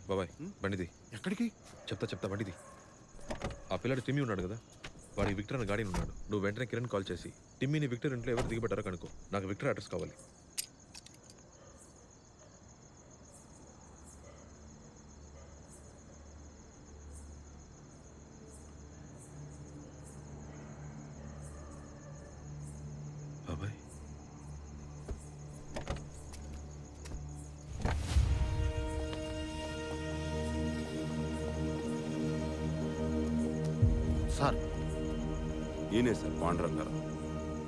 బాబాయ్ బండిది. ఎక్కడికి? చెప్తా బండిది. ఆ పిల్లాడు టిమ్మీ ఉన్నాడు కదా, వాడికి విక్టర్ అనే గాడి ఉన్నాడు. నువ్వు వెంటనే కిరణ్ కాల్ చేసి టిమ్మీని విక్టర్ ఇంట్లో ఎవరు దిగబెట్టారో కనుకో. నాకు విక్టర్ అడ్రస్ కావాలి. బాబాయ్ సార్, ఈయనే సార్ పాండురంగారావు.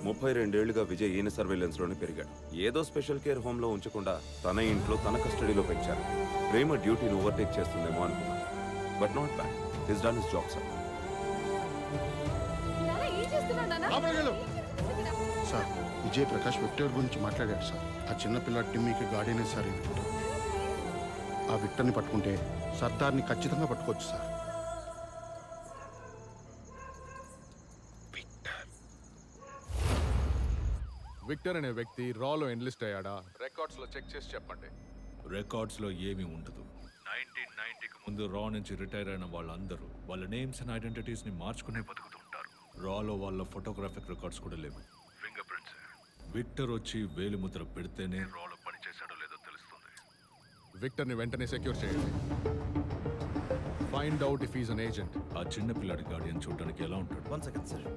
32 ఏళ్లుగా విజయ్ ఈయన సర్వేలెన్స్లోనే పెరిగాడు. ఏదో స్పెషల్ కేర్ హోమ్లో ఉంచకుండా తన ఇంట్లో తన కస్టడీలో పెంచారు. ప్రేమ డ్యూటీని ఓవర్టేక్ చేస్తుందేమో అనుకున్నాను. But not bad. His done his job sir. Sir, Vijay Prakash Victor గురించి మాట్లాడాడు సార్. ఆ చిన్నపిల్ల టిమ్మీకి గార్డెనే సార్ ఈ విక్టర్. ఆ విక్టర్ని పట్టుకుంటే సర్దార్ని ఖచ్చితంగా పట్టుకోవచ్చు సార్. విక్టర్ అనే వ్యక్తి రాలో ఎన్లిస్ట్ అయ్యాడా? రికార్డ్స్ లో చెక్ చేసి చెప్పండి. రికార్డ్స్ లో ఏమీ ఉండదు. 1990కి ముందు రా నుంచి రిటైర్ అయిన వాళ్ళందరూ వాళ్ళ నేమ్స్ అండ్ ఐడెంటిటీస్ ని మార్చుకునే బతుకుతుంటారు. రాలో వాళ్ళ ఫోటోగ్రాఫిక్ రికార్డ్స్ కూడా లేవు. Finger prints. విక్టర్ వచ్చి వేలిముద్ర పెడితేనే రాలో పని చేశాడో లేదో తెలుస్తుంది. విక్టర్ ని వెంటనే సెక్యూర్ చేయండి. Find out if he's an agent. ఆ చిన్న పిల్లాడి గార్డియన్ చూడడానికి ఎలా ఉంటాడు? 1 second sir.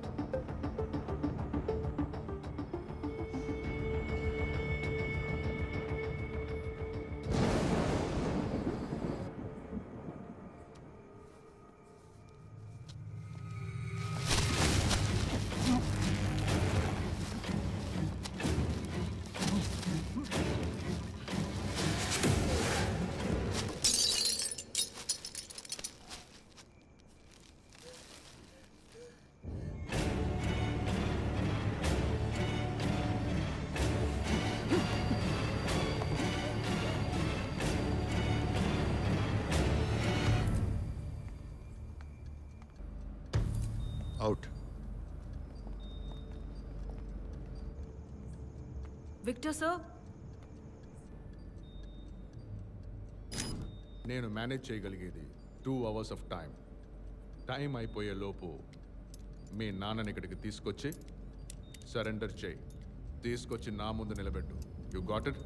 Out. Victor sir, నేను మేనేజ్ చేయగలిగేది 2 hours ఆఫ్ టైం అయిపోయే లోపు మీ నాన్నని ఇక్కడికి తీసుకొచ్చి సరెండర్ చేయి. తీసుకొచ్చి నా ముందు నిలబెట్టు. You got it?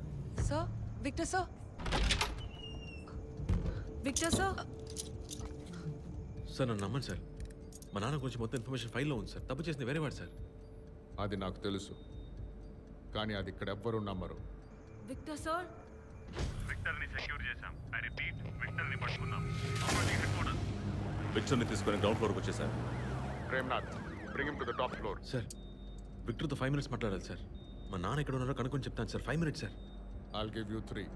Sir. Victor sir, Victor sir. Sir నన్ను నమ్మండి సార్. మా నాన్న గురించి మొత్తం ఇన్ఫర్మేషన్ ఫైల్లో ఉంది సార్. తప్పు చేసింది వేరే వాడు సార్. అది నాకు తెలుసు, కానీ అది ఇక్కడ ఎవ్వరూ నమ్మరు. విక్టర్ సార్, విక్టర్ని సెక్యూర్ చేశాం. ఐ రిపీట్, విక్టర్ని పట్టుకున్నాం. విక్టర్ని తీసుకొని గ్రౌండ్ ఫ్లోర్కి వచ్చేసారు. Premnath, bring him to the top floor. Sir విక్టర్తో 5 minutes మాట్లాడాలి సార్. మా నాన్న ఎక్కడ ఉన్నారో కనుక్కొని చెప్తాను sir. 5 minutes sir. I'll give you 3.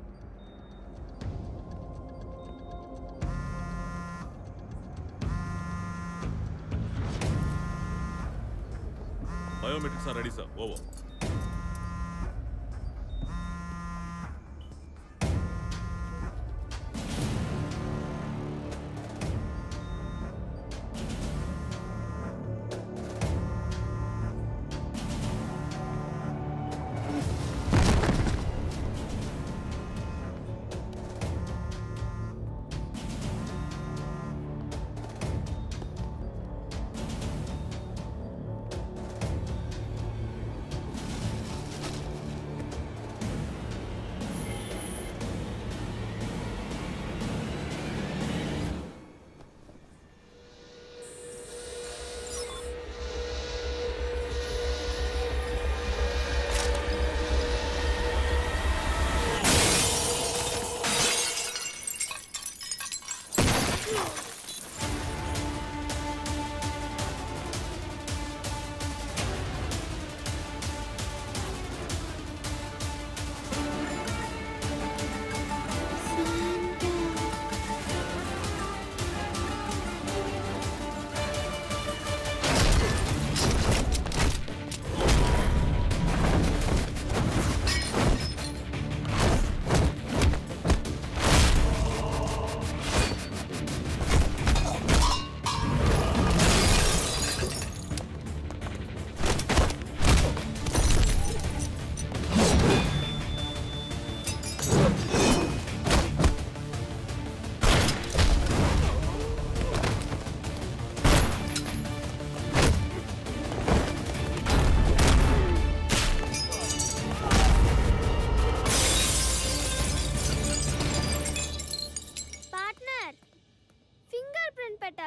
Biometrics are ready sir. Over.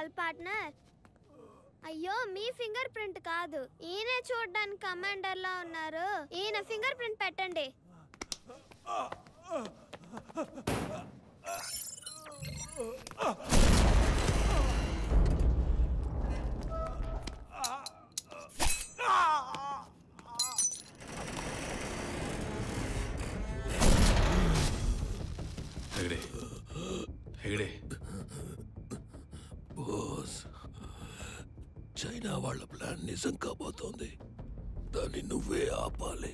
కావాలి పార్ట్నర్. అయ్యో మీ ఫింగర్ ప్రింట్ కాదు, ఈయన చూడడానికి కమాండర్ లా ఉన్నారు. ఈయన ఫింగర్ ప్రింట్ పెట్టండి. హెగడే బాస్, చైనా వాళ్ళ ప్లాన్ నిజం కాబోతోంది. దాన్ని నువ్వే ఆపాలి.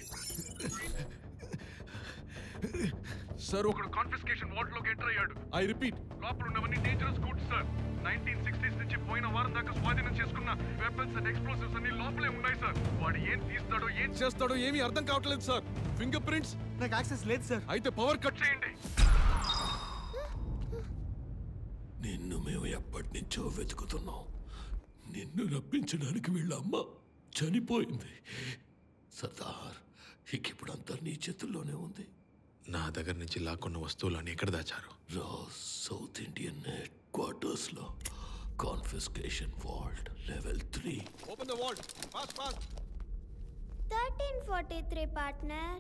సార్ ఒకడు కాన్ఫిస్కేషన్ వార్డ్ లోకి ఎంటర్ అయ్యాడు. ఐ రిపీట్, లోపల ఉన్నవన్నీ డేంజరస్ గూడ్స్ సార్. 1960s నుంచి పోయిన వారం దాకా స్వాధీనం చేసుకున్న వెపన్స్ అండ్ ఎక్స్ప్లోసివ్స్ అన్ని లోపలే ఉన్నాయి సార్. వాడు ఏం తీస్తాడో ఏం చేస్తాడో ఏమీ అర్థం కావట్లేదు సార్. ఫింగర్ ప్రింట్స్ నాకు యాక్సెస్ లేదు సార్. అయితే పవర్ కట్ చేయండి. నిన్ను మేము ఎప్పటి నుంచో వెతుకుతున్నాం. నిన్ను రప్పించడానికి వీళ్ళ అమ్మ చనిపోయింది. సర్దార్, ఇప్పుడంతా నీ చేతుల్లోనే ఉంది. నా దగ్గర నుంచి లాక్కున్న వస్తువులన్నీ ఎక్కడ దాచారు? సౌత్ ఇండియన్ హెడ్ క్వార్టర్స్ లో confiscation vault level 3. Open the vault fast fast. 1343 partner.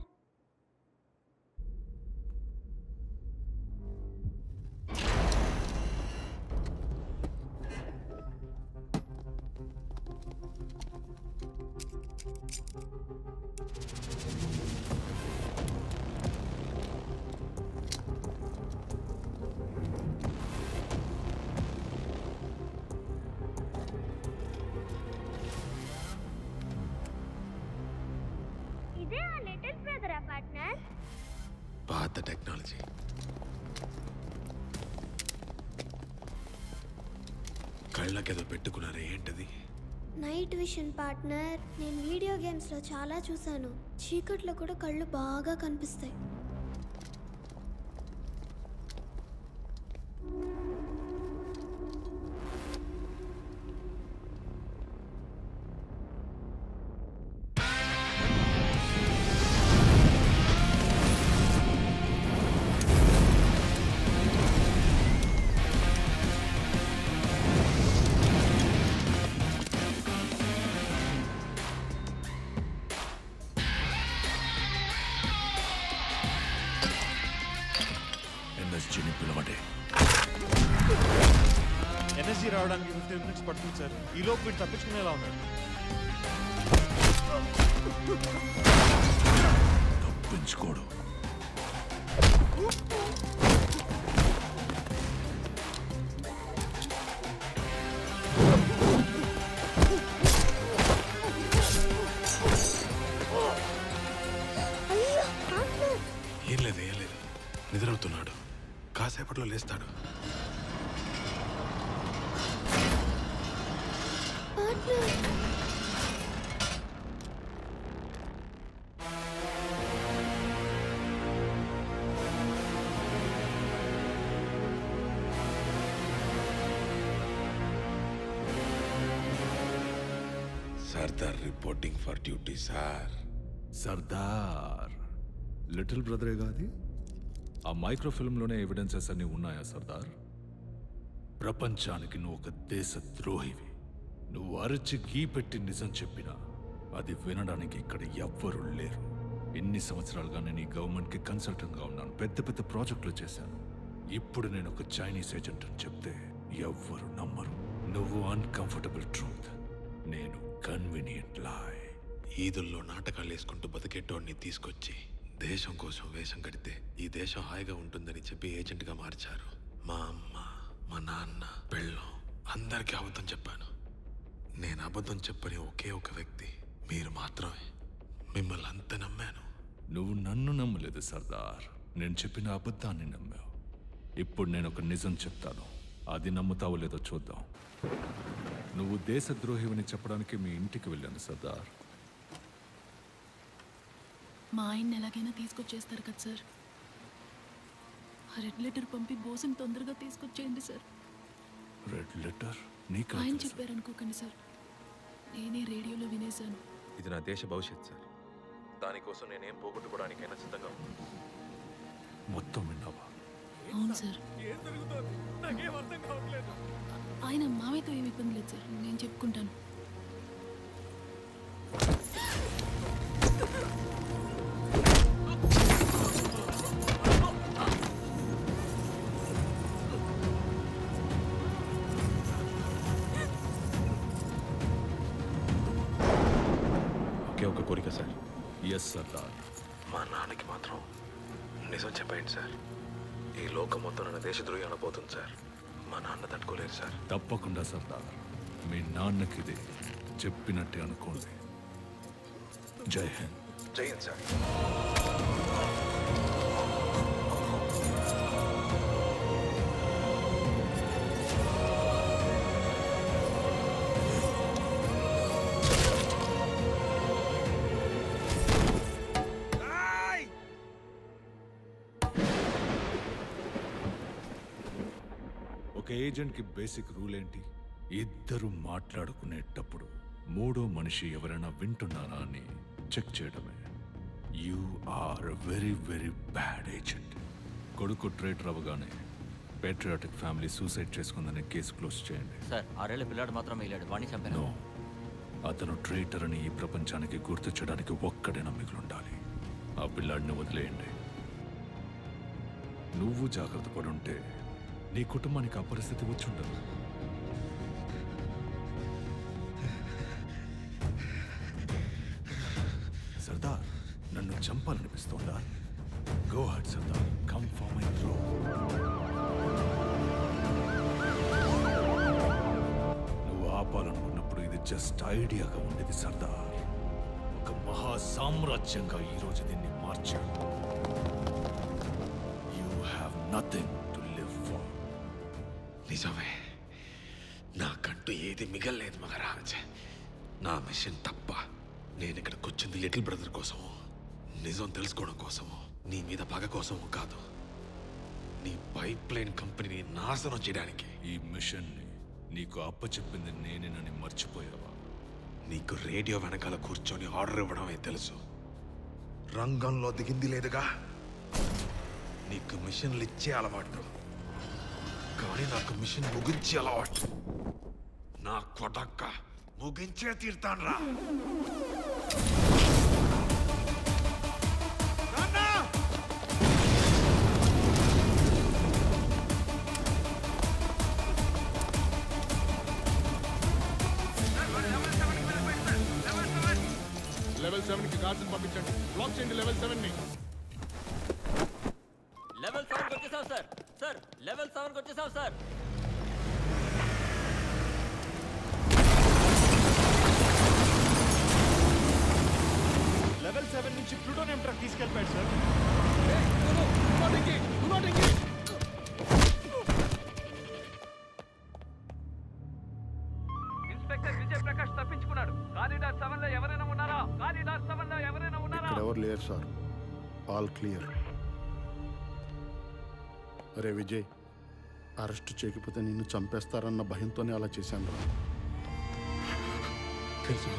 ఇదే ఆ లిటిల్ బ్రదర్ పార్ట్నర్. పాత టెక్నాలజీ. కళ్ళకేదో పెట్టుకున్నారే, ఏంటది? Night vision partner. నేను వీడియో గేమ్స్ లో చాలా చూసాను. చీకట్లో కూడా కళ్ళు బాగా కనిపిస్తాయి. ఎన్ఎస్జీని పిలవండి. ఎన్ఎస్జీ రావడానికి 15 minutes పడుతుంది సార్. ఈ లోపు వీడు తప్పించుకునేలా ఉన్నాడు. తప్పించుకోడు. ఏం లేదు, ఏం లేదు. నిద్రవుతున్నాడు. కాసేపట్లో లేస్తాడు. Sardar reporting for duty sir. Sardar, little బ్రదరే కాదు. ఆ మైక్రోఫిల్మ్లోనే ఎవిడెన్సెస్ అన్నీ ఉన్నాయా సర్దార్? ప్రపంచానికి నువ్వు ఒక దేశ ద్రోహివి. నువ్వు అరచి గీ పెట్టి నిజం చెప్పినా అది వినడానికి ఇక్కడ ఎవ్వరూ లేరు. ఎన్ని సంవత్సరాలుగా నేను ఈ గవర్నమెంట్కి కన్సల్టెంట్గా ఉన్నాను. పెద్ద పెద్ద ప్రాజెక్టులు చేశాను. ఇప్పుడు నేను ఒక చైనీస్ ఏజెంట్ అని చెప్తే ఎవ్వరు నమ్మరు. నువ్వు అన్కంఫర్టబుల్ ట్రూత్, నేను కన్వీనియంట్ లాయ్. ఈదుల్లో నాటకాలు వేసుకుంటూ బతికేటోడిని తీసుకొచ్చి దేశం కోసం వేషం కడితే ఈ దేశం హాయిగా ఉంటుందని చెప్పి ఏజెంట్గా మార్చారు. మా అమ్మ, మా నాన్న, పెళ్ళం అందరికీ అబద్ధం చెప్పాను. నేను అబద్ధం చెప్పని ఒకే ఒక వ్యక్తి మీరు మాత్రమే. మిమ్మల్ని అంత నమ్మాను. నువ్వు నన్ను నమ్మలేదు సర్దార్, నేను చెప్పిన అబద్ధాన్ని నమ్మావు. ఇప్పుడు నేను ఒక నిజం చెప్తాను, అది నమ్ముతావో లేదో చూద్దాం. నువ్వు దేశద్రోహివని చెప్పడానికి మీ ఇంటికి వెళ్ళాను సర్దార్. మా ఆయన్ని ఎలాగైనా తీసుకొచ్చేస్తారు కదా సార్. ఆ రెడ్ లెటర్ పంపి బోసుని తొందరగా తీసుకొచ్చేయండి సార్. రెడ్ లెటర్ నీకు ఆయన చెప్పారనుకోకండి సార్, నేనే రేడియోలో వినేశాను. ఇది నా దేశ భవిష్యత్ సార్. దానికోసం నేనేం పోగొట్టుకోవడానికైనా సిద్ధంగా ఉన్నాను. మొత్తం విన్నావా? అవును సార్. ఏం జరుగుతుంది? నాకేం అర్థం కావట్లేదు. ఆయన మావయ్యతో ఏమి ఇబ్బంది లేదు సార్, నేను చెప్పుకుంటాను. ఒకే ఒక కోరిక సార్. ఎస్ సర్దార్. మా నాన్నకి మాత్రం నిజం చెప్పండి సార్. ఈ లోకం మొత్తం నన్ను దేశద్రోహి అనబోతుంది సార్. మా నాన్న తట్టుకోలేరు సార్. తప్పకుండా సర్దార్, మీ నాన్నకి ఇది చెప్పినట్టే అనుకోండి. జై హింద్. జై హింద్ సార్. ఒక ఏజెంట్కి బేసిక్ రూల్ ఏంటి? ఇద్దరు మాట్లాడుకునేటప్పుడు మూడో మనిషి ఎవరైనా వింటున్నారా అని చెక్ చేయడమే. You are very very bad agent. కొడుకు ట్రేటర్ అవ్వగానే పేట్రియాటిక్ ఫ్యామిలీ సూసైడ్ చేసుకుందని కేసు క్లోజ్ చేయండి. సార్ 6 ఏళ్ల పిల్లాడు మాత్రం మిగిలాడు, వాడిని చంపాను. నో, అతను ట్రేటర్ అని ఈ ప్రపంచానికి గుర్తించడానికి ఒక్కడైనా మిగిలుండాలి. ఆ పిల్లాడిని వదిలేయండి. నువ్వు జాగ్రత్త పడుంటే నీ కుటుంబానికి ఆ పరిస్థితి వచ్చి ఉండదు. సర్దార్, నన్ను చంపాలనిపిస్తోందా? Go head Sardar, come for my throat. నువ్వు ఆపాలనుకున్నప్పుడు ఇది జస్ట్ ఐడియాగా ఉండేది సర్దార్. ఒక మహా సామ్రాజ్యంగా ఈరోజు దీన్ని మార్చాను. You have nothing to live for. నిజమే, నాకంటూ ఏది మిగల్లేదు మహారాజ్. నా మిషన్ తప్ప. నేను ఇక్కడికి వచ్చింది లిటిల్ బ్రదర్ కోసము, నిజం తెలుసుకోవడం కోసము, నీ మీద పగ కోసము కాదు. నీ పైప్ లైన్ కంపెనీని నాశనం చేయడానికి. ఈ మిషన్ని నీకు అప్పచెప్పింది నేనేనని మర్చిపోయావా? నీకు రేడియో వెనకాల కూర్చొని ఆర్డర్ ఇవ్వడమే తెలుసు, రంగంలో దిగింది లేదుగా. నీకు మిషన్లు ఇచ్చే అలవాటు, కానీ నాకు మిషన్ ముగించే అలవాటు. నా కొడక్క ముగించే తీర్తాను రా. లెవెల్ 7 కి గార్డ్స్ పంపించండి. బ్లాక్ చేయండి లెవెల్ 7 ని. లెవెల్ 7 వచ్చేసాం సార్. సార్ లెవెల్ 7 వచ్చేసాం సార్. లెవెల్ 7 నుంచి ప్లూటోనియం ట్రక్ తీసుకెళ్ళిపోయాడు సార్. ఇన్స్పెక్టర్ విజయ్ ప్రకాష్ తప్పించుకున్నాడు. కారిడార్ 7 లో ఎవరైనా ఉన్నారా? కారిడార్ 7 లో ఎవరైనా ఉన్నారా? ఇక్కడ ఎవరు లేరు సార్, ఆల్ క్లియర్. అరే విజయ్, అరెస్ట్ చేయకపోతే నిన్ను చంపేస్తారన్న భయంతోనే అలా చేశాను రా. తెలుసు.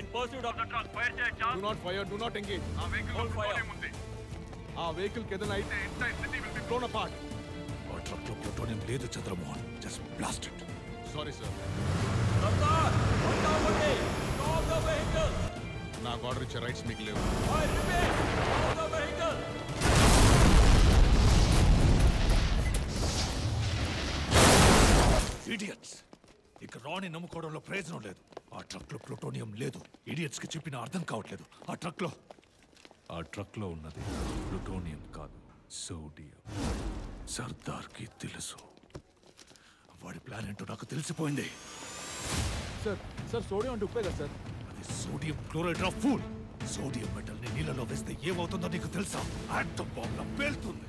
In pursuit of the truck, fire check. Do not fire, do not engage. ఆ వెహికల్ Hold fire. ఉంది. ఆ వెహికల్ కి ఏదైనా అయితే entire city will be blown apart. ఆ ట్రక్ లో ప్లూటోనియం లేదు Chandramohan. Just blast it. Sorry sir. Sardar, hold down the way. Stop the vehicle. నాకు ఆర్డర్ ఇచ్చే రైట్స్ మీకు లేవు. I repeat, stop the vehicle. Idiots, ఇక రాణి నమ్ముకోవడంలో ప్రయోజనం లేదు. ఆ ట్రక్ లో ప్లూటోనియం లేదు. ఇడియట్స్ కి చెప్పిన అర్థం కావట్లేదు. ఆ ట్రక్ లో ఉన్నది ప్లూటోనియం కాదు, సోడియం. సర్దార్ కి తెలుసు. వాడి ప్లాన్ ఏంటో నాకు తెలిసిపోయింది. సార్ సోడియం అంటే ఉప్పే కదా సార్? అది sodium chloride of full. Sodium metal ని నీళ్ళలో వేస్తే ఏమవుతుందో నీకు తెలుసా? ఆటం బాంబ్ లా పేలుతుంది.